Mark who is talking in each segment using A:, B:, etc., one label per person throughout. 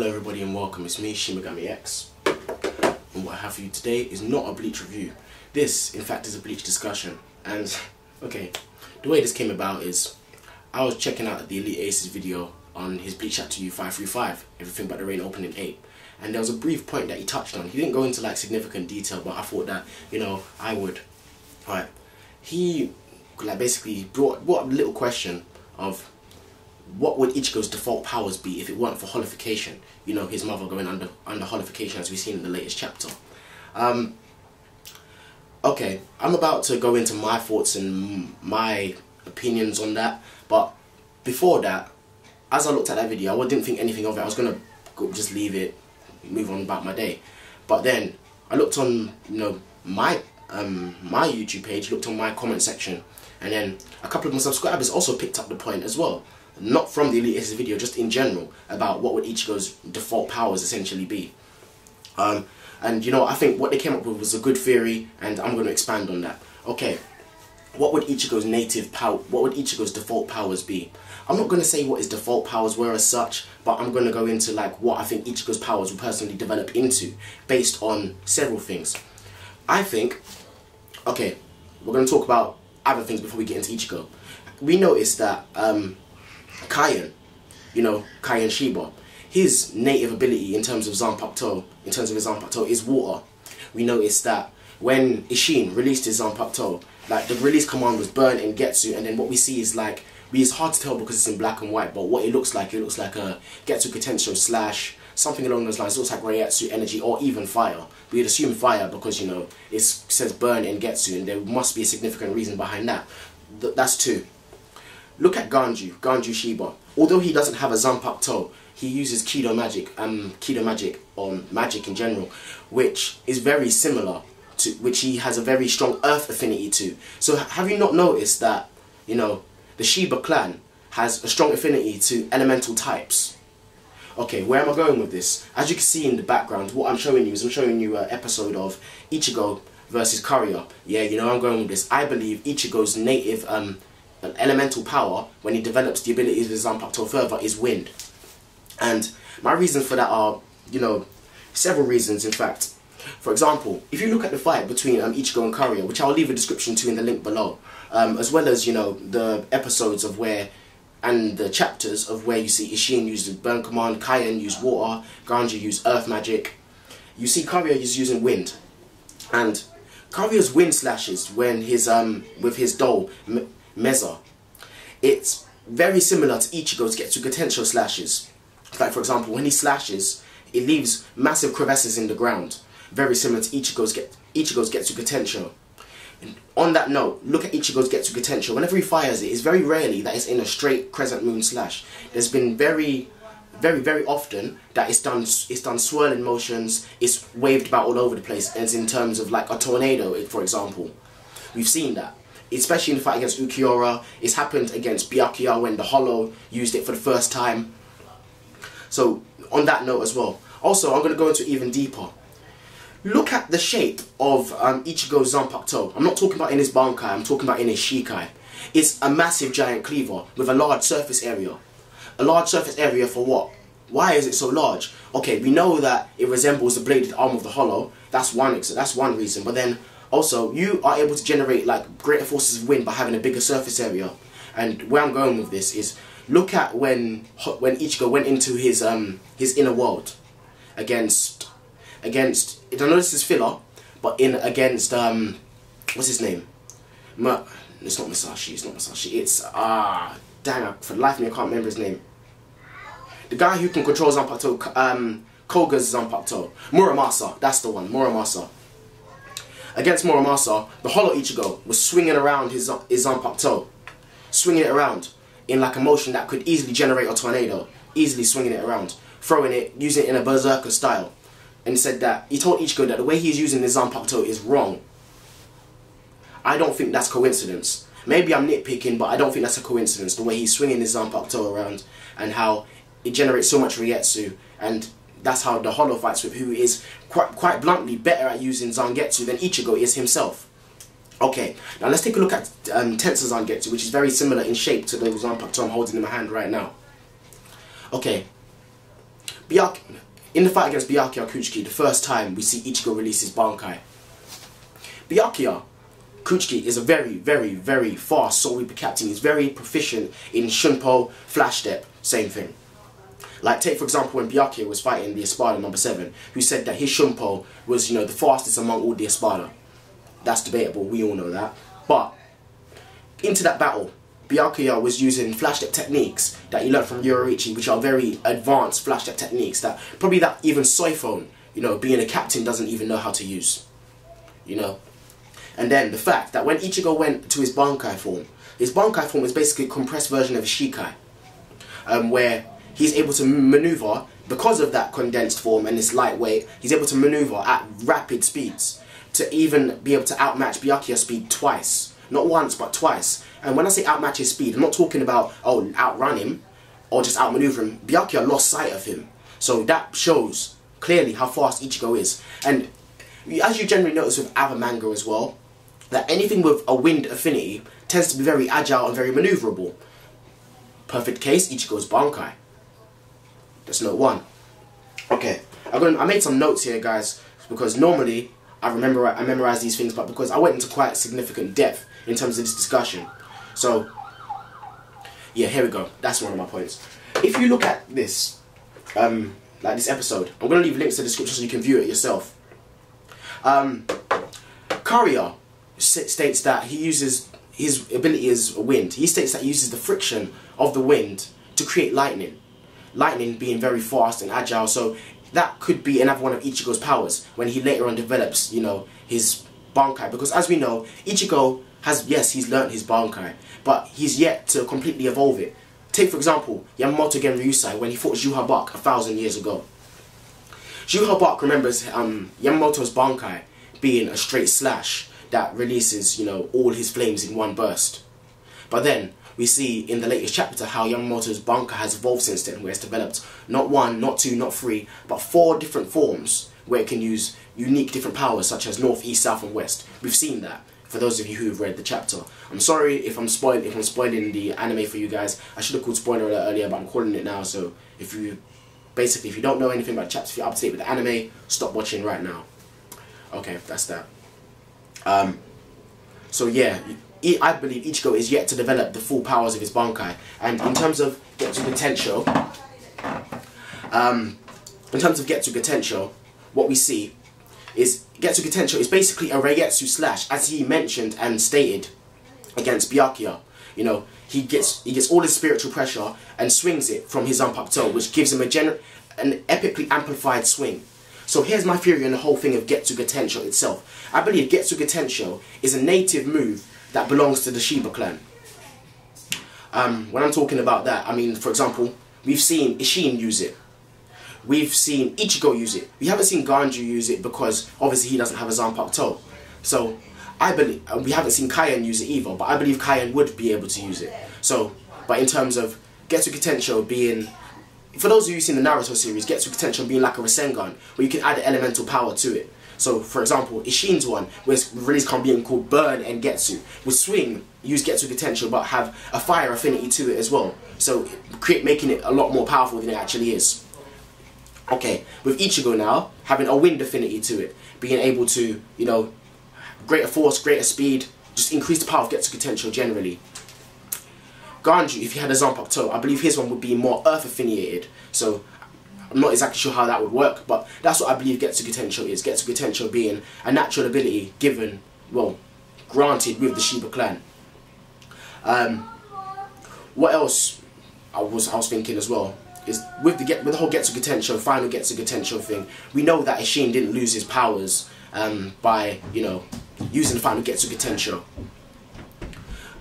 A: Hello everybody and welcome, it's me, Shiba X. And what I have for you today is not a Bleach review. This, in fact, is a Bleach discussion. And, okay, the way this came about is, I was checking out the Elite Aces video on his Bleach Chapter U535, Everything But the Rain Opening 8. And there was a brief point that he touched on. He didn't go into like significant detail, but I thought that, you know, I would. Alright, he like basically brought up a little question of what would Ichigo's default powers be if it weren't for holification? You know, his mother going under holification, as we've seen in the latest chapter. Okay, I'm about to go into my thoughts and my opinions on that, but before that, as I looked at that video, I didn't think anything of it. I was gonna just leave it, move on about my day. But then I looked on, you know, my YouTube page, looked on my comment section, and then a couple of my subscribers also picked up the point as well. Not from the Elite Aces video, just in general, about what would Ichigo's default powers essentially be. And you know, I think what they came up with was a good theory, and I'm going to expand on that. Okay, what would Ichigo's default powers be? I'm not going to say what his default powers were as such, but I'm going to go into like what I think Ichigo's powers will personally develop into, based on several things. I think, okay, we're going to talk about other things before we get into Ichigo. We noticed that Kaien, you know, Kaien Shiba, his native ability in terms of Zanpakuto, is water. We noticed that when Isshin released his Zanpakuto, like the release command was burn in Getsu, and then what we see is like, it's hard to tell because it's in black and white, but what it looks like a Getsuga Tensho slash something along those lines. It looks like Reiatsu energy or even fire. We'd assume fire because, you know, it says burn in Getsu, and there must be a significant reason behind that. That's two. Look at Ganju Shiba. Although he doesn't have a Zanpakuto, he uses Kido magic, or magic in general, which is very similar to, which he has a very strong earth affinity to. So have you not noticed that, you know, the Shiba clan has a strong affinity to elemental types? Okay, where am I going with this? As you can see in the background, what I'm showing you is an episode of Ichigo versus Kariya. Yeah, you know where I'm going with this. I believe Ichigo's native elemental power, when he develops the abilities of his Zanpakuto further, is wind. And my reasons for that are, you know, several reasons in fact. For example, if you look at the fight between Ichigo and Kariya, which I'll leave a description to in the link below, as well as, you know, the episodes of where, and the chapters of where you see Isshin use the burn command, Kaien use water, Ganju use earth magic, you see Kariya is using wind. And Kariya's wind slashes when his with his doll Meza, it's very similar to Ichigo's Getsuga Tensho slashes. Like, for example, when he slashes, it leaves massive crevices in the ground, very similar to Ichigo's Getsuga Tensho. And on that note, look at Ichigo's Getsuga Tensho. Whenever he fires it, it's very rarely that it's in a straight crescent moon slash. There's been very often that it's done swirling motions, it's waved about all over the place, as in terms of like a tornado, for example. We've seen that. Especially in the fight against Ukiura, it's happened against Byakuya when the Hollow used it for the first time. So, on that note as well. Also, I'm going to go into it even deeper. Look at the shape of Ichigo's Zanpakuto. I'm not talking about in his Bankai, I'm talking about in his Shikai. It's a massive giant cleaver with a large surface area. A large surface area for what? Why is it so large? Okay, we know that it resembles the bladed arm of the Hollow. That's one reason. But then, also, you are able to generate like greater forces of wind by having a bigger surface area. And where I'm going with this is, look at when Ichigo went into his inner world against I know this is filler, but against what's his name? It's not Masashi. It's dang, for the life of me I can't remember his name. The guy who can control Zanpakuto, Koga's Zanpakuto, Muramasa. That's the one, Muramasa. Against Muramasa, the Hollow Ichigo was swinging around his Zanpakuto, swinging it around in like a motion that could easily generate a tornado, easily swinging it around, throwing it, using it in a berserker style, and said that he told Ichigo that the way he's using his Zanpakuto is wrong. I don't think that's coincidence. Maybe I'm nitpicking, but I don't think that's a coincidence. The way he's swinging his Zanpakuto around and how it generates so much Reiatsu, and that's how the Hollow fights with, who is quite bluntly better at using Zangetsu than Ichigo is himself. Okay, now let's take a look at Tensor Zangetsu, which is very similar in shape to the Zanpakuto I'm holding in my hand right now. Okay, in the fight against Byakuya Kuchiki, the first time we see Ichigo release his Bankai. Byakuya Kuchiki is a very, very, very fast Soul Reaper captain. He's very proficient in Shunpo, Flash Step, same thing. Like, take for example when Byakuya was fighting the Espada number 7, who said that his Shunpo was, you know, the fastest among all the Espada. That's debatable, we all know that. But into that battle, Byakuya was using flash step techniques that he learned from Yoruichi, which are very advanced flash step techniques that probably that even Soifone, you know, being a captain, doesn't even know how to use. You know? And then the fact that when Ichigo went to his Bankai form is basically a compressed version of Shikai, where he's able to maneuver, because of that condensed form and this lightweight, he's able to maneuver at rapid speeds to even be able to outmatch Byakuya's speed twice. Not once, but twice. And when I say outmatch his speed, I'm not talking about, oh, outrun him or just outmaneuver him. Byakuya lost sight of him. So that shows clearly how fast Ichigo is. And as you generally notice with other manga as well, that anything with a wind affinity tends to be very agile and very maneuverable. Perfect case, Ichigo's Bankai. That's note 1. Okay, I made some notes here, guys, because normally I memorize these things, but because I went into quite significant depth in terms of this discussion. So, yeah, here we go. That's one of my points. If you look at this, like this episode, I'm going to leave links in the description so you can view it yourself. Kariya states that he uses his ability as wind. He states that he uses the friction of the wind to create lightning. Lightning being very fast and agile, so that could be another one of Ichigo's powers when he later on develops, you know, his Bankai. Because as we know, Ichigo has, yes, he's learnt his Bankai, but he's yet to completely evolve it. Take for example, Yamamoto Genryusai when he fought Juha Buck 1,000 years ago. Juha Buck remembers Yamamoto's Bankai being a straight slash that releases, you know, all his flames in one burst. But then we see in the latest chapter how Yamamoto's Bankai has evolved since then, where it's developed not 1, not 2, not 3, but 4 different forms where it can use unique different powers such as north, east, south and west. We've seen that for those of you who've read the chapter. I'm sorry if I'm spoiling the anime for you guys. I should have called spoiler alert earlier, but I'm calling it now. So if you don't know anything about the chapter, if you're up to date with the anime, stop watching right now. Okay, that's that. So yeah, I believe Ichigo is yet to develop the full powers of his Bankai. And in terms of Getsuga Tensho, what we see is Getsuga Tensho is basically a Reigetsu slash, as he mentioned and stated against Byakuya. You know, he gets all his spiritual pressure and swings it from his up toe, which gives him an epically amplified swing. So here's my theory on the whole thing of Getsuga Tensho itself. I believe Getsuga Tensho is a native move that belongs to the Shiba clan. When I'm talking about that, I mean, for example, we've seen Isshin use it. We've seen Ichigo use it. We haven't seen Ganju use it because obviously he doesn't have a Zanpakuto. So I believe, we haven't seen Kaien use it either, but I believe Kaien would be able to use it. So, but in terms of Getsuga Tensho being, for those of you who've seen the Naruto series, Getsuga Tensho being like a Rasengan, where you can add elemental power to it. So, for example, Isshin's one, where it's released being called Burn and Getsu, would swing, use Getsuga Tensho, but have a fire affinity to it as well. So, making it a lot more powerful than it actually is. Okay, with Ichigo now, having a wind affinity to it, being able to, you know, greater force, greater speed, just increase the power of Getsuga Tensho generally. Ganju, if he had a Zanpakuto, I believe his one would be more earth affiliated. So, I'm not exactly sure how that would work, but that's what I believe Getsuga Tensho is. Getsuga Tensho being a natural ability given, well, granted with the Shiba clan. What else I was thinking as well is with the whole Getsuga Tensho, final Getsuga Tensho thing, we know that Isshin didn't lose his powers by, you know, using the final Getsuga Tensho.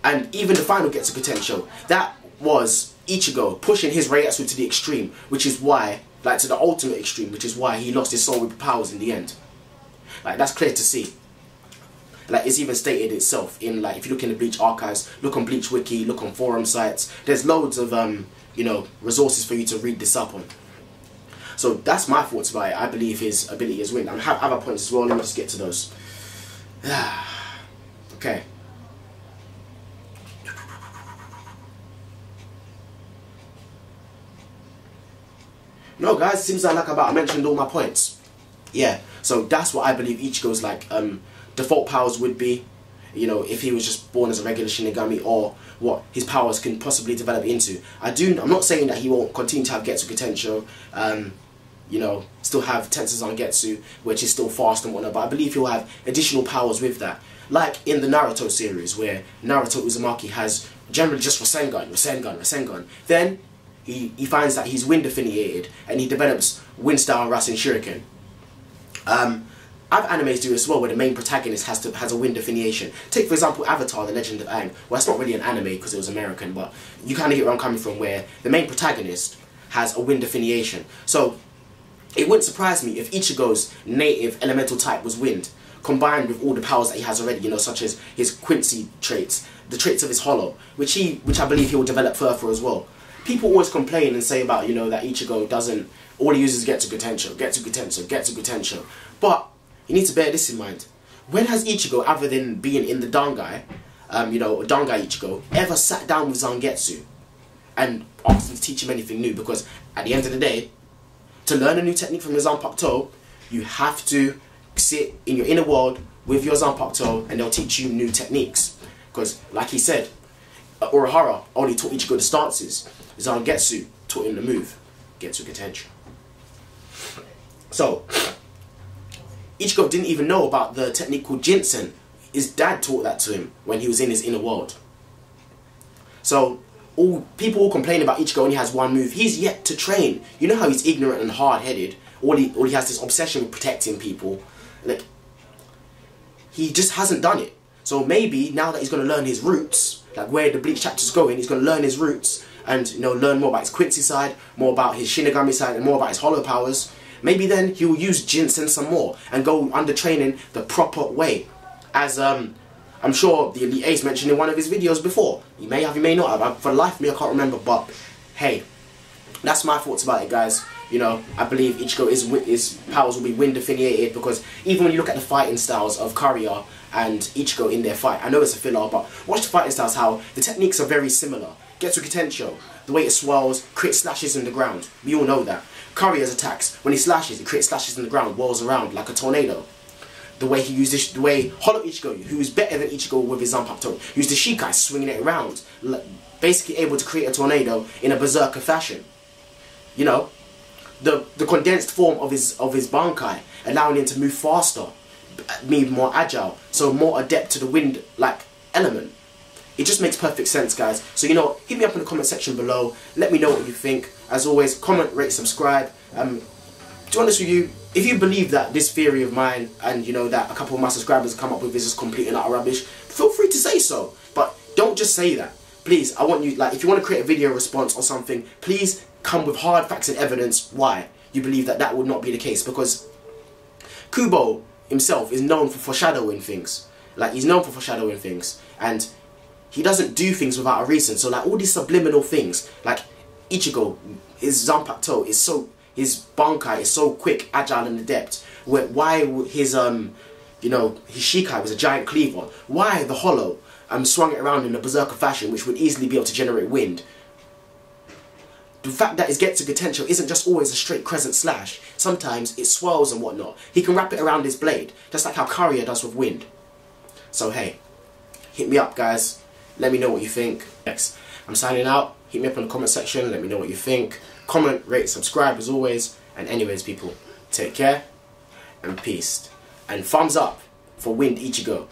A: And even the final Getsuga Tensho, that was Ichigo pushing his Reiatsu to the extreme, which is why, like to the ultimate extreme, which is why he lost his Soul Reaper powers in the end. Like, that's clear to see. Like, it's even stated itself in, like, if you look in the Bleach archives, look on Bleach Wiki, look on forum sites, there's loads of, you know, resources for you to read this up on. So that's my thoughts about it. I believe his ability is wind. I have other points as well, let me just get to those. Okay. No, guys, seems like I mentioned all my points. Yeah, so that's what I believe Ichigo's like default powers would be. You know, if he was just born as a regular Shinigami, or what his powers can possibly develop into. I'm not saying that he won't continue to have Getsuga Tensho, you know, still have Tensei Zangetsu, which is still fast and whatnot, but I believe he'll have additional powers with that. Like in the Naruto series, where Naruto Uzumaki has generally just Rasengan. Then he finds that he's wind affiliated, and he develops Wind Style Rasen Shuriken. Other animes do as well, where the main protagonist has a wind affiliation. Take for example Avatar: The Legend of Aang. Well, it's not really an anime because it was American, but you kind of get where I'm coming from, where the main protagonist has a wind affiliation. So it wouldn't surprise me if Ichigo's native elemental type was wind, combined with all the powers that he has already, you know, such as his Quincy traits, the traits of his Hollow, which I believe he will develop further as well. People always complain and say about, you know, that Ichigo doesn't, all he uses is Getsuga Tensho, but you need to bear this in mind. When has Ichigo, other than being in the Bankai, you know, Bankai Ichigo, ever sat down with Zangetsu and asked him to teach him anything new? Because at the end of the day, to learn a new technique from your Zanpakuto, you have to sit in your inner world with your Zanpakuto, and they'll teach you new techniques. Because, like he said, Urahara only taught Ichigo the stances. Zangetsu taught him the move, Getsuga Tensho. So Ichigo didn't even know about the technique called Jinsen. His dad taught that to him when he was in his inner world. So people all complain about Ichigo only has one move. He's yet to train. You know how he's ignorant and hard-headed. All he has this obsession with protecting people. Like, he just hasn't done it. So maybe now that he's going to learn his roots, like where the Bleach chapter's going, he's going to learn his roots and, you know, learn more about his Quincy side, more about his Shinigami side, and more about his Hollow powers. Maybe then he'll use Jinsen some more and go under training the proper way. As I'm sure the Elite Ace mentioned in one of his videos before. He may have, he may not have. For the life of me, I can't remember. But hey, that's my thoughts about it, guys. You know, I believe Ichigo his powers will be wind affiliated, because even when you look at the fighting styles of Kariya and Ichigo in their fight, I know it's a filler, but watch the fighting styles, how the techniques are very similar. Getsuga Tensho, the way it swirls, creates slashes in the ground. We all know that. Kariya's attacks, when he slashes, it creates slashes in the ground, whirls around like a tornado. The way he uses, the way Hollow Ichigo, who is better than Ichigo with his Zanpakuto, used the Shikai, swinging it around, basically able to create a tornado in a berserker fashion. You know, the condensed form of his Bankai, allowing him to move faster, be more agile, so more adept to the wind like element. It just makes perfect sense, guys. So, you know, hit me up in the comment section below. Let me know what you think. As always, comment, rate, subscribe. To be honest with you, if you believe that this theory of mine and, you know, that a couple of my subscribers come up with is just complete and utter rubbish, feel free to say so. But don't just say that. Please, I want you, like, if you want to create a video response or something, please come with hard facts and evidence why you believe that that would not be the case. Because Kubo himself is known for foreshadowing things. Like, he's known for foreshadowing things. And he doesn't do things without a reason. So, like, all these subliminal things, like Ichigo, his Zanpakuto is so, his Bankai is so quick, agile, and adept. Why his you know, his Shikai was a giant cleaver. Why the Hollow swung it around in a berserker fashion, which would easily be able to generate wind. The fact that his Getsuga Tensho isn't just always a straight crescent slash. Sometimes it swirls and whatnot. He can wrap it around his blade, just like how Kariya does with wind. So hey, hit me up, guys. Let me know what you think. Next, I'm signing out. Hit me up in the comment section. Let me know what you think. Comment, rate, subscribe as always. And anyways, people, take care and peace. And thumbs up for Wind Ichigo.